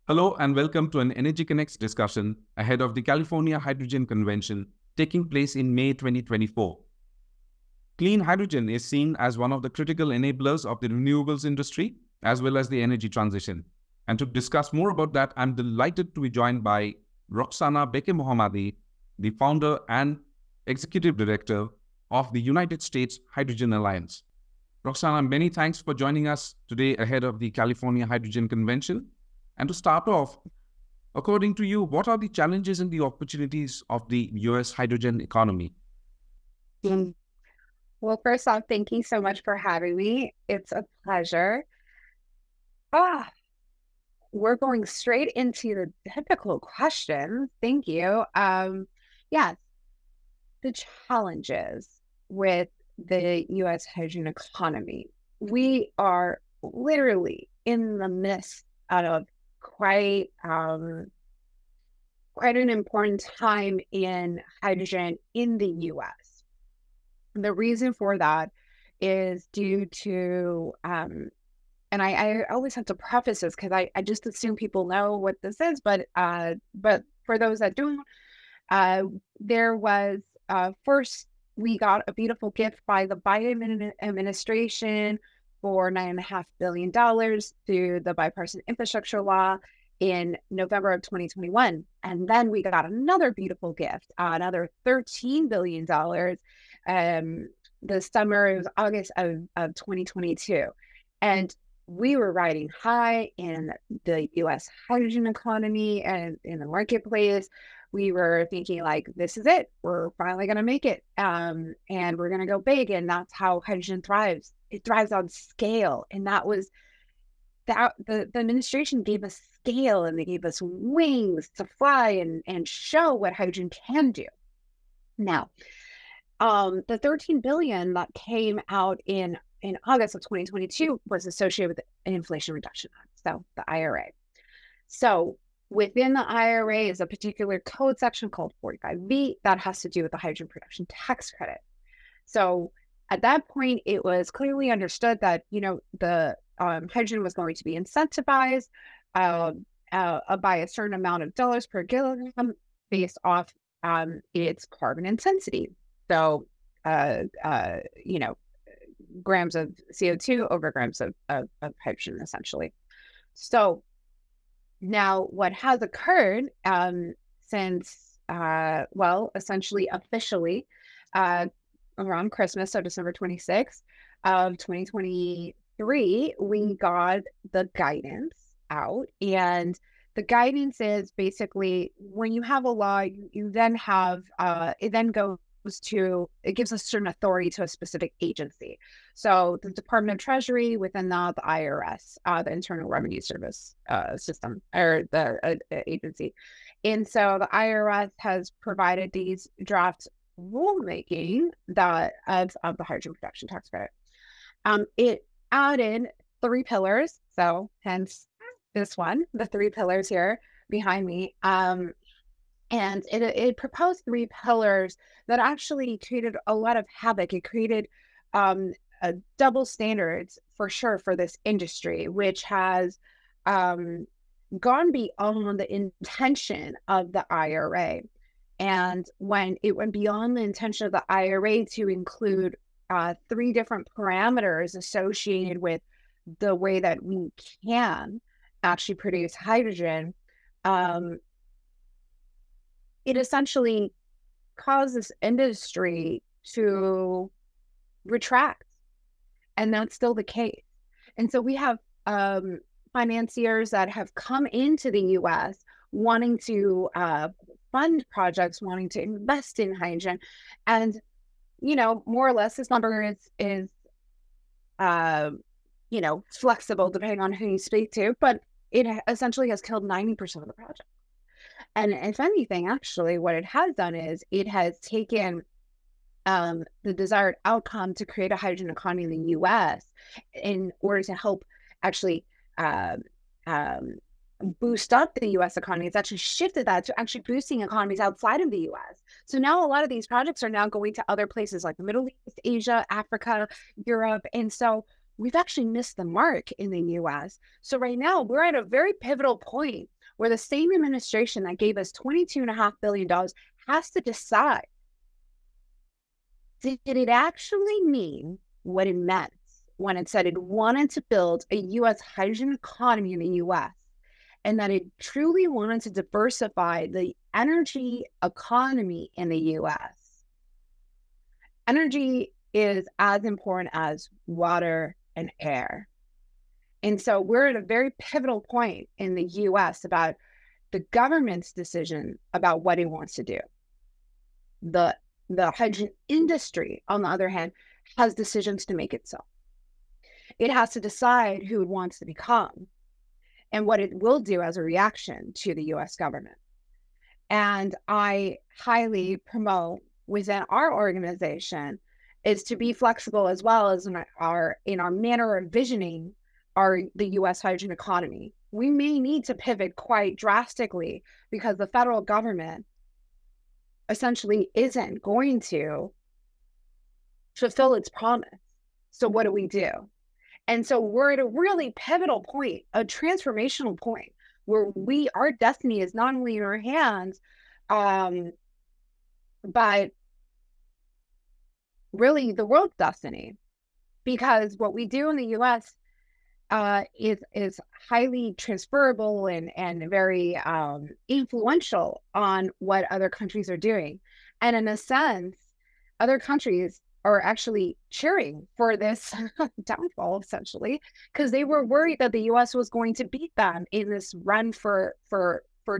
Hello and welcome to an Energy Connects discussion ahead of the California Hydrogen Convention taking place in May 2024. Clean hydrogen is seen as one of the critical enablers of the renewables industry as well as the energy transition. And to discuss more about that, I'm delighted to be joined by Roxana Bekemohammadi, the founder and executive director of the United States Hydrogen Alliance. Roxana, many thanks for joining us today ahead of the California Hydrogen Convention. And to start off, according to you, what are the challenges and the opportunities of the US hydrogen economy? Well, first off, thank you so much for having me. It's a pleasure. We're going straight into the typical questions. Thank you. Yes, the challenges with the US hydrogen economy. We are literally in the midst of quite an important time in hydrogen in the US. The reason for that is due to, and I always have to preface this because I just assume people know what this is, but for those that don't, there was first we got a beautiful gift by the Biden administration for $9.5 billion through the bipartisan infrastructure law in November of 2021. And then we got another beautiful gift, another $13 billion the summer, it was August of 2022. And we were riding high in the US hydrogen economy and in the marketplace. We were thinking like, this is it. We're finally going to make it. And we're going to go big. And that's how hydrogen thrives. It thrives on scale. And that was that the administration gave us scale and they gave us wings to fly and show what hydrogen can do. Now, the $13 billion that came out in August of 2022 was associated with the Inflation Reduction Act, so the IRA. So within the IRA is a particular code section called 45V that has to do with the hydrogen production tax credit. So at that point, it was clearly understood that, the hydrogen was going to be incentivized by a certain amount of dollars per kilogram based off its carbon intensity. So, grams of CO2 over grams of hydrogen, essentially. So now what has occurred since, essentially officially around Christmas, so December 26th of 2023, we got the guidance out. And the guidance is basically when you have a law, you then have, it then goes it gives a certain authority to a specific agency. So the Department of Treasury, within the IRS, the Internal Revenue Service system, or the agency. And so the IRS has provided these draft rulemaking of the hydrogen production tax credit. It added 3 pillars, so hence this one, the 3 pillars here behind me. And it proposed 3 pillars that actually created a lot of havoc. It created a double standards for sure for this industry, which has gone beyond the intention of the IRA. And when it went beyond the intention of the IRA to include 3 different parameters associated with the way that we can actually produce hydrogen, it essentially caused this industry to retract. And that's still the case. And so we have financiers that have come into the US wanting to fund projects, wanting to invest in hydrogen. And, more or less this number is flexible depending on who you speak to, but it essentially has killed 90% of the project. And if anything, actually, what it has done is it has taken the desired outcome to create a hydrogen economy in the US in order to help actually boost up the US economy. It's actually shifted that to actually boosting economies outside of the US. So now a lot of these projects are now going to other places like the Middle East, Asia, Africa, Europe. And so we've actually missed the mark in the US. So right now we're at a very pivotal point where the same administration that gave us $22.5 billion has to decide, did it actually mean what it meant when it said it wanted to build a U.S. hydrogen economy in the U.S., and that it truly wanted to diversify the energy economy in the U.S.? Energy is as important as water and air. And so we're at a very pivotal point in the U.S. about the government's decision about what it wants to do. The hydrogen industry, on the other hand, has decisions to make itself. It has to decide who it wants to become and what it will do as a reaction to the U.S. government. And I highly promote within our organization is to be flexible as well as in our manner of visioning the U.S. hydrogen economy. We may need to pivot quite drastically because the federal government essentially isn't going to fulfill its promise. So what do we do? And so we're at a really pivotal point, a transformational point, where our destiny is not only in our hands, but really the world's destiny. Because what we do in the U.S. Is highly transferable and very influential on what other countries are doing. And in a sense, other countries are actually cheering for this downfall, essentially, because they were worried that the U.S. was going to beat them in this run for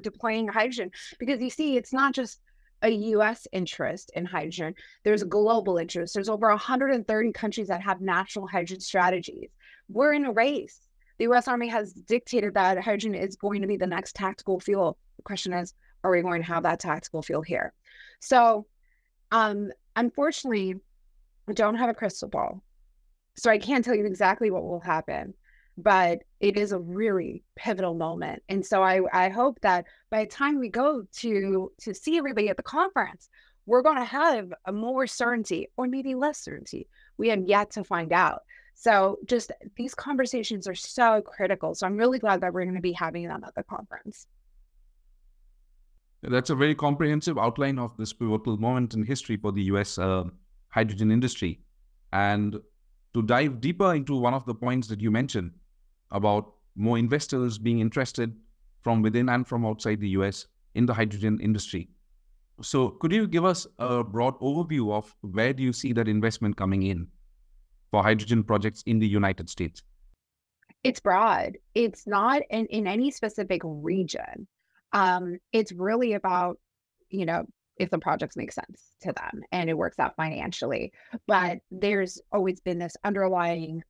deploying hydrogen. Because you see, it's not just a U.S. interest in hydrogen. There's a global interest. There's over 130 countries that have national hydrogen strategies. We're in a race. The U.S. Army has dictated that hydrogen is going to be the next tactical fuel. The question is, are we going to have that tactical fuel here? So, unfortunately, I don't have a crystal ball. So I can't tell you exactly what will happen, but it is a really pivotal moment. And so I hope that by the time we go to see everybody at the conference, we're going to have a more certainty, or maybe less certainty. We have yet to find out. So just these conversations are so critical. So I'm really glad that we're going to be having them at the conference. That's a very comprehensive outline of this pivotal moment in history for the US hydrogen industry. And to dive deeper into one of the points that you mentioned about more investors being interested from within and from outside the US in the hydrogen industry. So could you give us a broad overview of where do you see that investment coming in for hydrogen projects in the United States? It's broad. It's not in any specific region. It's really about, if the projects make sense to them and it works out financially. But there's always been this underlying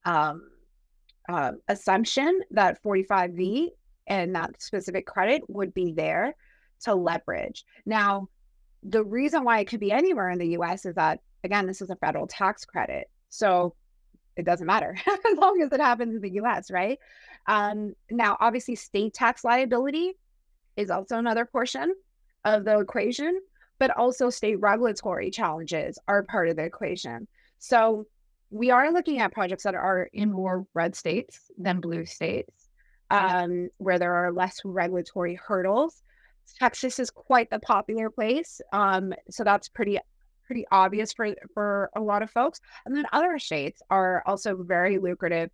assumption that 45V and that specific credit would be there to leverage. Now, the reason why it could be anywhere in the US is that, again, this is a federal tax credit. So it doesn't matter as long as it happens in the US, right? Now, obviously, state tax liability is also another portion of the equation, but also state regulatory challenges are part of the equation. So we are looking at projects that are in more red states than blue states, where there are less regulatory hurdles. Texas is quite the popular place. So that's pretty obvious for a lot of folks. And then other states are also very lucrative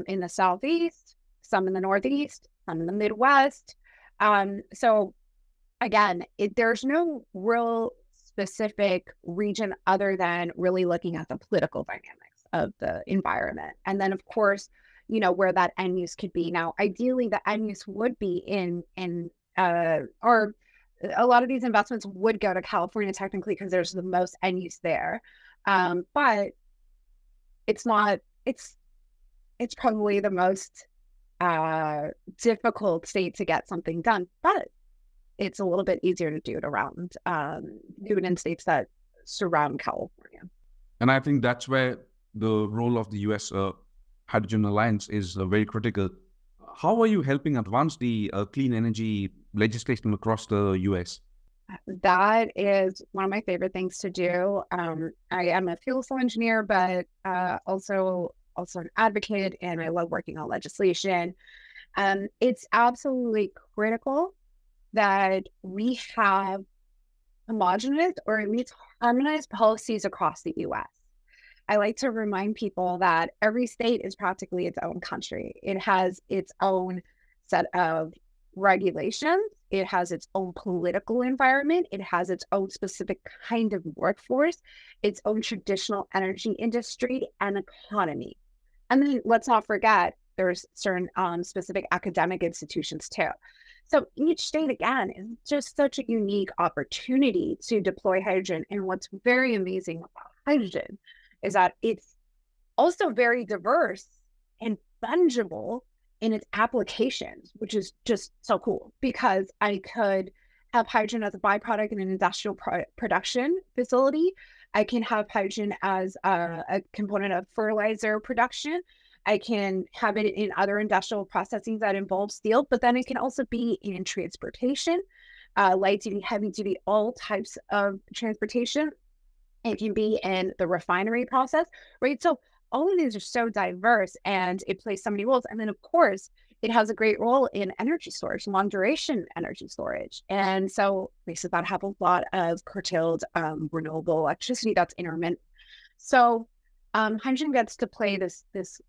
in the Southeast, some in the Northeast, some in the Midwest. So again, there's no real specific region other than really looking at the political dynamics of the environment. And then, of course, where that end use could be. Now, ideally, the end use would be or a lot of these investments would go to California technically because there's the most end use there. But it's not, it's probably the most difficult state to get something done, but it's a little bit easier to do it in states that surround California. And I think that's where the role of the US Hydrogen Alliance is very critical. How are you helping advance the clean energy legislation across the US? That is one of my favorite things to do. I am a fuel cell engineer, but also an advocate, and I love working on legislation. It's absolutely critical that we have homogenous or at least harmonized policies across the US. I like to remind people that every state is practically its own country. It has its own set of regulations. It has its own political environment. It has its own specific kind of workforce, its own traditional energy industry and economy. And then let's not forget, there's certain specific academic institutions too. So each state, again, is just such a unique opportunity to deploy hydrogen. And what's very amazing about hydrogen is that it's also very diverse and fungible in its applications, which is just so cool, because I could have hydrogen as a byproduct in an industrial production facility. I can have hydrogen as a component of fertilizer production. I can have it in other industrial processes that involve steel, but then it can also be in transportation, light duty, heavy duty, all types of transportation. It can be in the refinery process, right? So all of these are so diverse and it plays so many roles. And then, of course, it has a great role in energy storage, long duration energy storage. And so places that have a lot of curtailed renewable electricity that's intermittent. So hydrogen gets to play this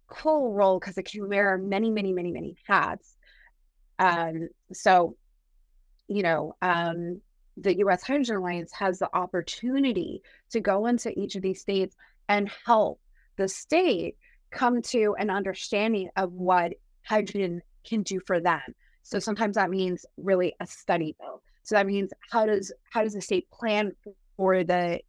cool role because it can wear many, many, many, many hats. So, you know, the U.S. Hydrogen Alliance has the opportunity to go into each of these states and help the state come to an understanding of what hydrogen can do for them. So sometimes that means really a study bill. So that means how does the state plan for the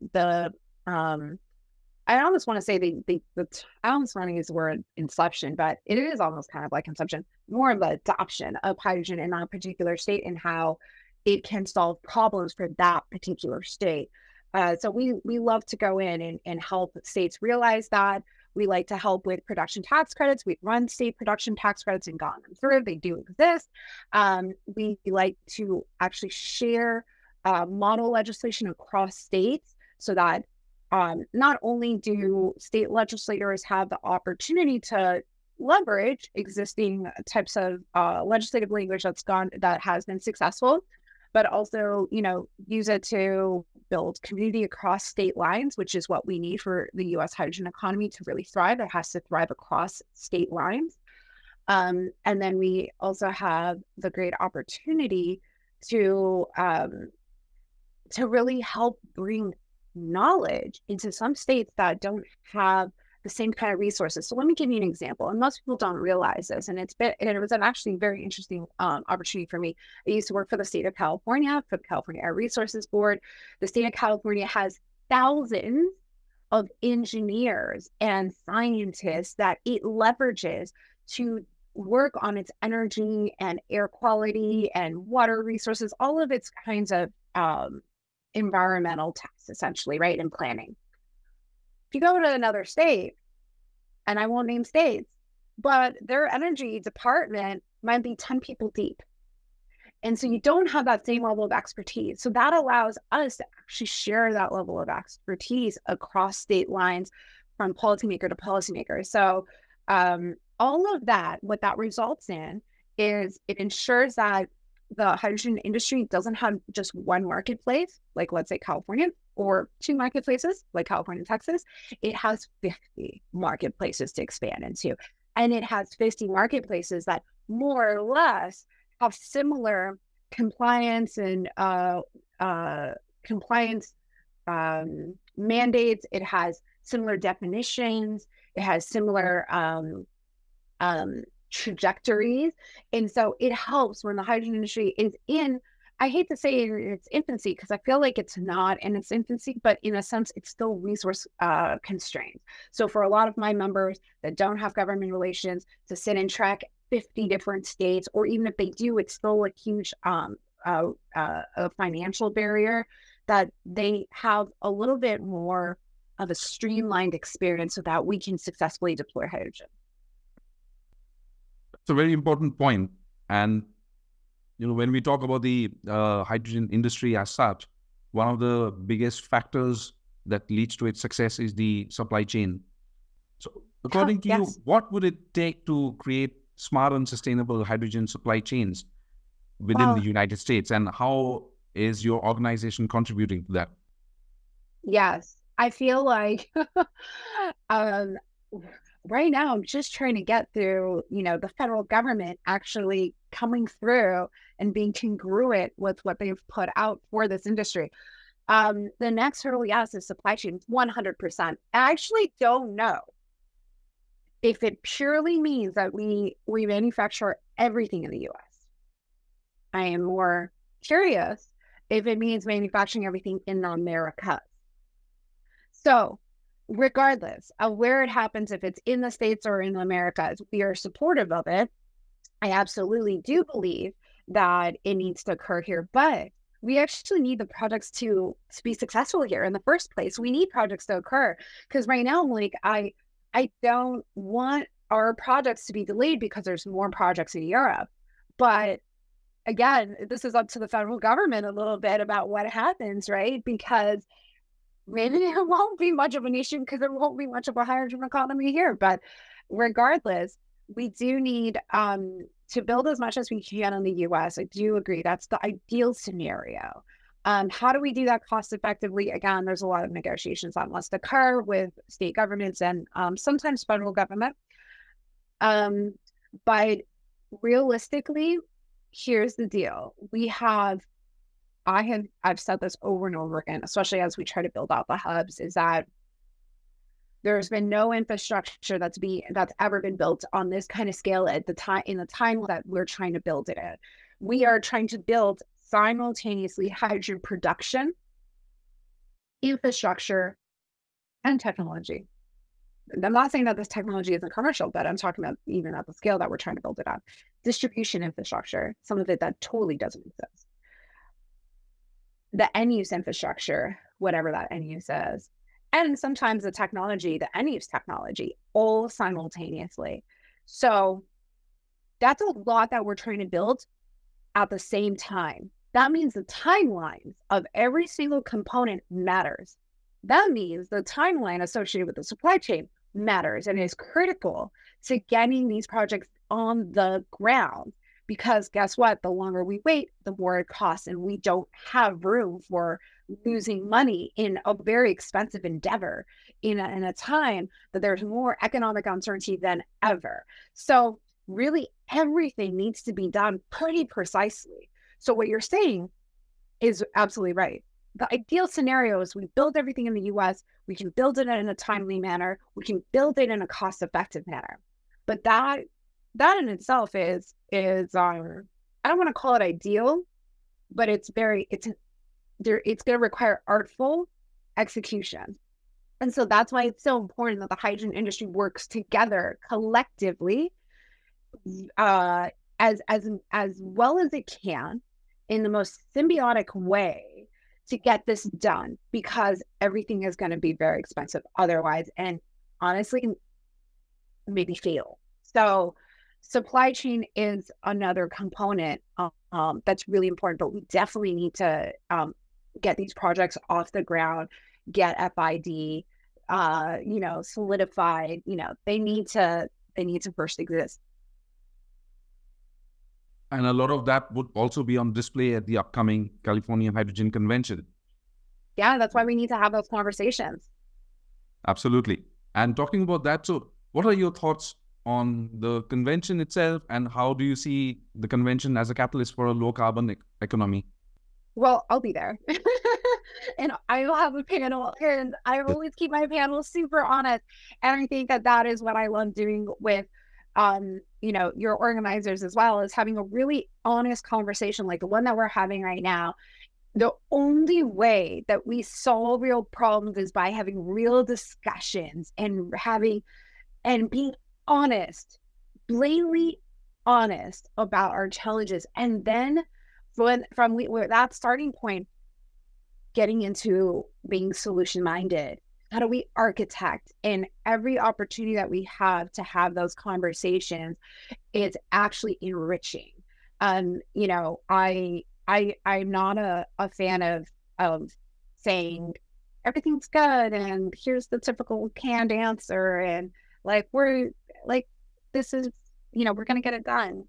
I almost want to say I almost want to use the word inception, but it is almost kind of like consumption, more of the adoption of hydrogen in that particular state and how it can solve problems for that particular state. So we love to go in and help states realize that. We like to help with production tax credits. We run state production tax credits and gotten them through. They do exist. We like to actually share model legislation across states so that not only do state legislators have the opportunity to leverage existing types of legislative language that has been successful, but also, you know, use it to build community across state lines, which is what we need for the U.S. hydrogen economy to really thrive. It has to thrive across state lines. And then we also have the great opportunity to really help bring knowledge into some states that don't have the same kind of resources. So let me give you an example. And most people don't realize this. And it was an actually very interesting opportunity for me. I used to work for the state of California, for the California Air Resources Board. The state of California has thousands of engineers and scientists that it leverages to work on its energy and air quality and water resources, all of its kinds of environmental tasks, essentially, right, and planning. If you go to another state, and I won't name states, but their energy department might be 10 people deep. And so you don't have that same level of expertise. So that allows us to actually share that level of expertise across state lines from policymaker to policymaker. So all of that, what that results in is it ensures that the hydrogen industry doesn't have just one marketplace, like let's say California, or two marketplaces like California and Texas. It has 50 marketplaces to expand into. And it has 50 marketplaces that more or less have similar compliance and compliance mandates. It has similar definitions. It has similar trajectories. And so it helps when the hydrogen industry is in, I hate to say in its infancy, because I feel like it's not in its infancy, but in a sense, it's still resource constrained. So for a lot of my members that don't have government relations to sit and track 50 different states, or even if they do, it's still a huge a financial barrier, that they have a little bit more of a streamlined experience so that we can successfully deploy hydrogen. It's a very important point. And, you know, when we talk about the hydrogen industry as such, one of the biggest factors that leads to its success is the supply chain. So according to you, what would it take to create smart and sustainable hydrogen supply chains within the Well, United States, and how is your organization contributing to that? yes, I feel like um, right now I'm just trying to get through, the federal government actually coming through and being congruent with what they've put out for this industry. The next hurdle, yes, is supply chain, 100%. I actually don't know if it purely means that we manufacture everything in the US. I am more curious if it means manufacturing everything in America. So, regardless of where it happens, if it's in the States or in America, we are supportive of it. I absolutely do believe that it needs to occur here, but we actually need the projects to be successful here in the first place. We need projects to occur because right now, like I don't want our projects to be delayed because there's more projects in Europe. But again, this is up to the federal government a little bit about what happens, right? Because maybe it won't be much of an issue because there won't be much of a hydrogen economy here. But regardless, we do need to build as much as we can in the US. I do agree. That's the ideal scenario. How do we do that cost effectively? Again, there's a lot of negotiations that must occur with state governments and sometimes federal government. But realistically, here's the deal. I've said this over and over again, especially as we try to build out the hubs, is that there's been no infrastructure that's ever been built on this kind of scale at the time in the time that we're trying to build it in. We are trying to build simultaneously hydrogen production, infrastructure, and technology. I'm not saying that this technology isn't commercial, but I'm talking about even at the scale that we're trying to build it on. Distribution infrastructure, some of it that totally doesn't exist. The end use infrastructure, whatever that end use is, and sometimes the technology, the end use technology, all simultaneously. So that's a lot that we're trying to build at the same time. That means the timelines of every single component matters. That means the timeline associated with the supply chain matters and is critical to getting these projects on the ground. Because guess what? The longer we wait, the more it costs, and we don't have room for losing money in a very expensive endeavor in a time that there's more economic uncertainty than ever. So really, everything needs to be done pretty precisely. So what you're saying is absolutely right. The ideal scenario is we build everything in the US, we can build it in a timely manner, we can build it in a cost-effective manner. But that in itself is I don't want to call it ideal, but it's going to require artful execution. And so that's why it's so important that the hydrogen industry works together collectively as well as it can in the most symbiotic way to get this done, because everything is going to be very expensive otherwise, and honestly, maybe fail. So supply chain is another component that's really important, but we definitely need to get these projects off the ground, get FID, solidified. They need to first exist. And a lot of that would also be on display at the upcoming California Hydrogen Convention. Yeah, that's why we need to have those conversations. Absolutely. And talking about that, so what are your thoughts on the convention itself, and how do you see the convention as a catalyst for a low carbon economy? Well, I'll be there. And I will have a panel, and I always keep my panels super honest. And I think that is what I love doing with your organizers as well, is having a really honest conversation like the one that we're having right now. The only way that we solve real problems is by having real discussions and being honest, blatantly honest about our challenges. And then from that starting point, getting into being solution-minded. How do we architect? And every opportunity that we have to have those conversations, it's actually enriching. I'm not a fan of saying everything's good and here's the typical canned answer, and we're like, this is we're going to get it done.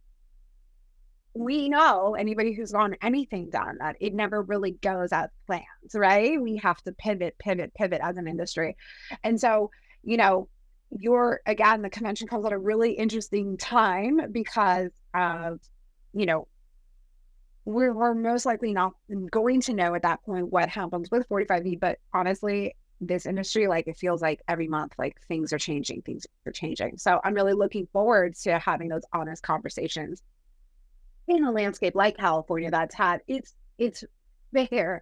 We know, anybody who's gotten anything done, that it never really goes as planned, right? We have to pivot as an industry. And so, again, the convention comes at a really interesting time because of, we're most likely not going to know at that point what happens with 45E, but honestly, this industry, like, it feels like every month, like, things are changing. So I'm really looking forward to having those honest conversations in a landscape like California that's had its fair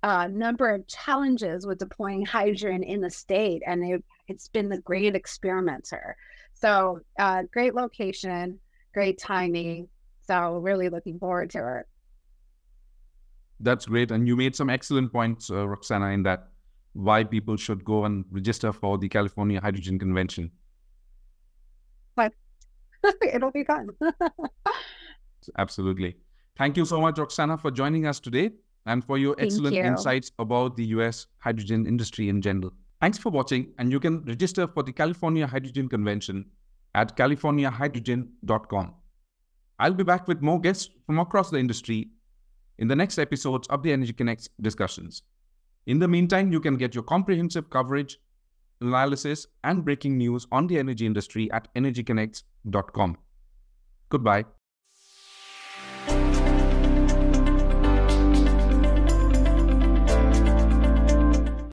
number of challenges with deploying hydrogen in the state, and it's been the great experimenter. So great location, great timing. So really looking forward to it. That's great. And you made some excellent points, Roxana, in that why people should go and register for the California Hydrogen Convention. But it'll be fun. Absolutely. Thank you so much, Roxana, for joining us today and for your excellent insights about the US hydrogen industry in general. Thanks for watching, and you can register for the California Hydrogen Convention at californiahydrogen.com. I'll be back with more guests from across the industry in the next episodes of the Energy Connects discussions. In the meantime, you can get your comprehensive coverage, analysis, and breaking news on the energy industry at energyconnects.com. Goodbye.